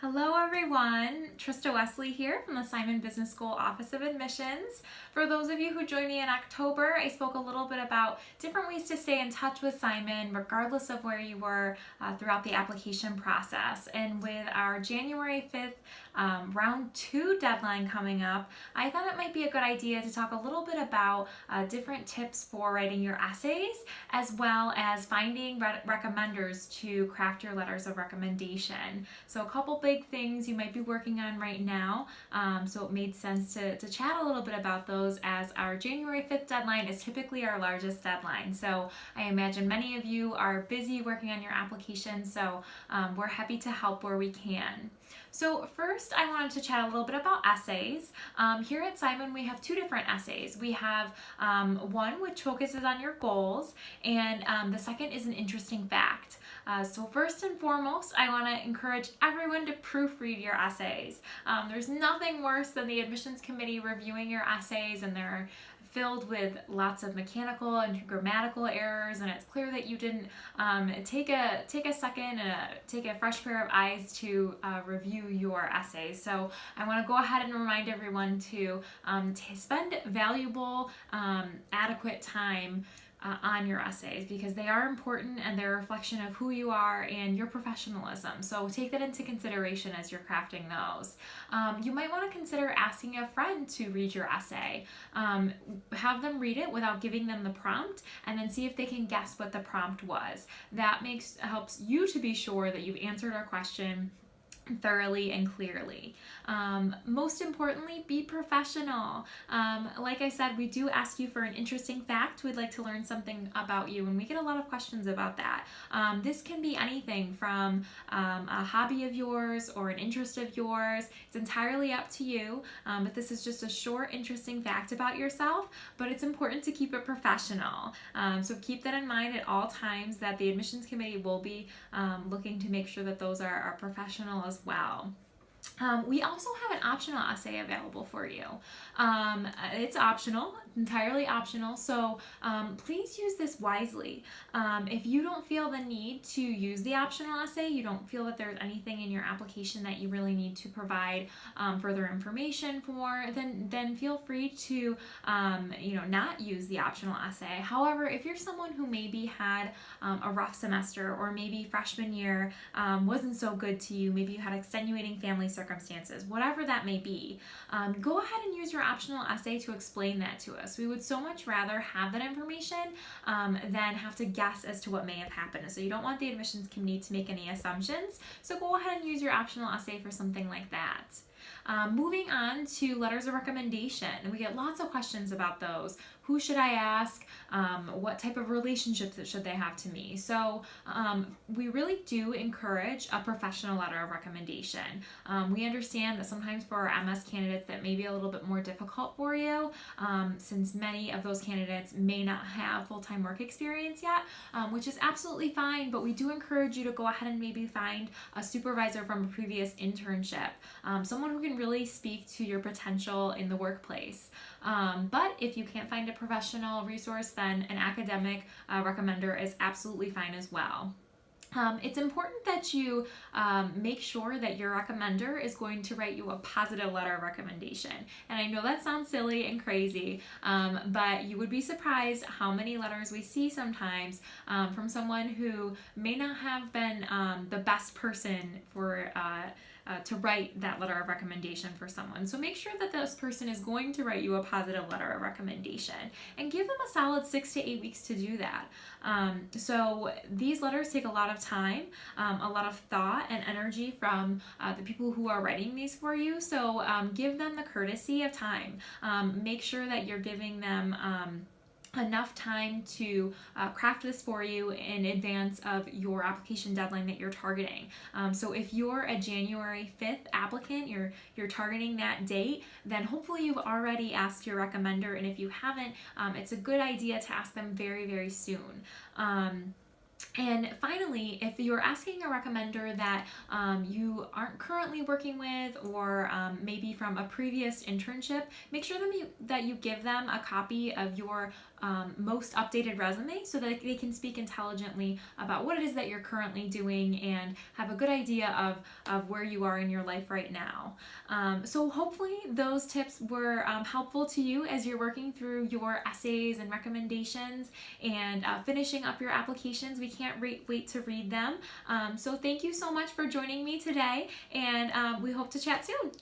Hello everyone, Trista Wesley here from the Simon Business School Office of Admissions. For those of you who joined me in October, I spoke a little bit about different ways to stay in touch with Simon regardless of where you were throughout the application process. And with our January 5th round 2 deadline coming up, I thought it might be a good idea to talk a little bit about different tips for writing your essays as well as finding recommenders to craft your letters of recommendation. So a couple big things you might be working on right now, so it made sense to chat a little bit about those, as our January 5th deadline is typically our largest deadline. So I imagine many of you are busy working on your application, so we're happy to help where we can. So first I wanted to chat a little bit about essays. Here at Simon we have two different essays. We have one which focuses on your goals, and the second is an interesting fact. So first and foremost, I want to encourage everyone to proofread your essays. There's nothing worse than the admissions committee reviewing your essays and they're filled with lots of mechanical and grammatical errors, and it's clear that you didn't take a second and take a fresh pair of eyes to review your essays. So I want to go ahead and remind everyone to spend valuable, adequate time on your essays, because they are important and they're a reflection of who you are and your professionalism. So take that into consideration as you're crafting those. You might want to consider asking a friend to read your essay. Have them read it without giving them the prompt, and then see if they can guess what the prompt was. That helps you to be sure that you've answered our question thoroughly and clearly. Most importantly, be professional. Like I said, we do ask you for an interesting fact. We'd like to learn something about you, and we get a lot of questions about that. This can be anything from a hobby of yours or an interest of yours. It's entirely up to you, but this is just a short, interesting fact about yourself, but it's important to keep it professional. So keep that in mind at all times, that the admissions committee will be looking to make sure that those are professional as well. We also have an optional essay available for you. It's optional, entirely optional, so please use this wisely. If you don't feel the need to use the optional essay, you don't feel that there's anything in your application that you really need to provide further information for, then feel free to not use the optional essay. However, if you're someone who maybe had a rough semester, or maybe freshman year wasn't so good to you, maybe you had extenuating family circumstances, whatever that may be, go ahead and use your optional essay to explain that to us. We would so much rather have that information than have to guess as to what may have happened. So you don't want the admissions committee to make any assumptions, so go ahead and use your optional essay for something like that. Moving on to letters of recommendation, we get lots of questions about those. Who should I ask? What type of relationship should they have to me? So we really do encourage a professional letter of recommendation. We understand that sometimes for our MS candidates that may be a little bit more difficult for you, since many of those candidates may not have full-time work experience yet, which is absolutely fine, but we do encourage you to go ahead and maybe find a supervisor from a previous internship, someone who can really speak to your potential in the workplace. But if you can't find a professional resource, then an academic recommender is absolutely fine as well. It's important that you make sure that your recommender is going to write you a positive letter of recommendation. And I know that sounds silly and crazy, but you would be surprised how many letters we see sometimes from someone who may not have been the best person for to write that letter of recommendation for someone. So make sure that this person is going to write you a positive letter of recommendation, and give them a solid 6 to 8 weeks to do that. So these letters take a lot of time, a lot of thought and energy from the people who are writing these for you. So give them the courtesy of time. Make sure that you're giving them enough time to craft this for you in advance of your application deadline that you're targeting. So if you're a January 5th applicant, you're targeting that date, then hopefully you've already asked your recommender, and if you haven't, it's a good idea to ask them very, very soon. And finally, if you're asking a recommender that you aren't currently working with, or maybe from a previous internship, make sure that you give them a copy of your most updated resume so that they can speak intelligently about what it is that you're currently doing and have a good idea of where you are in your life right now. So hopefully those tips were helpful to you as you're working through your essays and recommendations and finishing up your applications. We can't wait to read them. So thank you so much for joining me today, and we hope to chat soon.